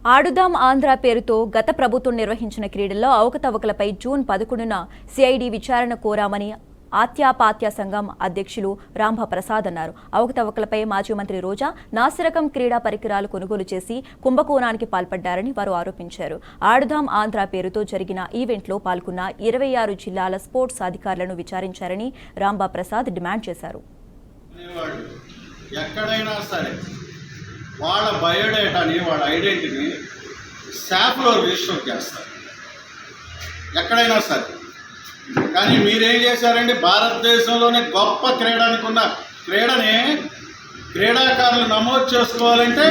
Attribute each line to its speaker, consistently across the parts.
Speaker 1: ఆడుదాం ఆంధ్ర పేరుతో గత ప్రభుత్వం నిర్వహించిన క్రీడల్లో అవకతవకలపై జూన్ 11న సిఐడి విచారణ కోరామని ఆత్యాపాత్య సంఘం అధ్యక్షులు రాంభప్రసాద్ అన్నారు. అవకతవకలపై మాజీ మంత్రి రోజా నాసిరకం క్రీడా పరికరాలు కొనుగోలు చేసి కుంభకోణానికి పాల్పడ్డారని వారు ఆరోపించారు. ఆడుదాం ఆంధ్ర పేరుతో జరిగిన ఈవెంట్లో పాల్గొన్న 26 జిల్లాల స్పోర్ట్స్ అధికారులను విచారించారని రాంభప్రసాద్ డిమాండ్ చేశారు.
Speaker 2: ఎక్కడైనా సరే వాళ్ళ బయోడేటాని వాళ్ళ ఐడెంటిటీని శాప్లో రిజిస్టర్ చేస్తారు ఎక్కడైనా సరే. కానీ మీరేం చేశారండి, భారతదేశంలోనే గొప్ప క్రీడ అనుకున్న క్రీడని క్రీడాకారులు నమోదు చేసుకోవాలంటే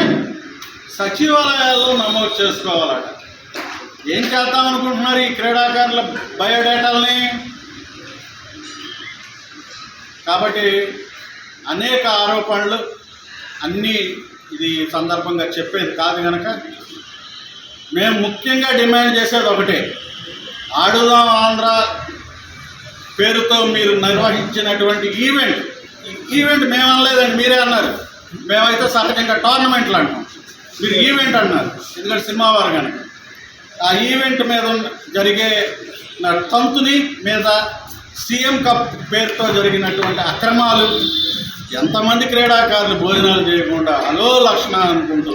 Speaker 2: సచివాలయాల్లో నమోదు చేసుకోవాలట. ఏం చేద్దామనుకుంటున్నారు ఈ క్రీడాకారుల బయోడేటాలని? కాబట్టి అనేక ఆరోపణలు అన్నీ ఇది సందర్భంగా చెప్పేది కాదు కనుక మేము ముఖ్యంగా డిమాండ్ చేసేది ఒకటే, ఆడుదాం ఆంధ్ర పేరుతో మీరు నిర్వహించినటువంటి ఈవెంట్ మేము అనలేదండి, మీరే అన్నారు. మేమైతే సహజంగా టోర్నమెంట్లు అంటాం, మీరు ఈవెంట్ అన్నారు. ఎందుకంటే సినిమా వారు కనుక ఆ ఈవెంట్ మీద జరిగే తంతుని మీద సీఎం కప్ పేరుతో జరిగినటువంటి అక్రమాలు, ఎంతమంది క్రీడాకారులు భోజనాలు చేయకుండా అలో లక్షణ అనుకుంటూ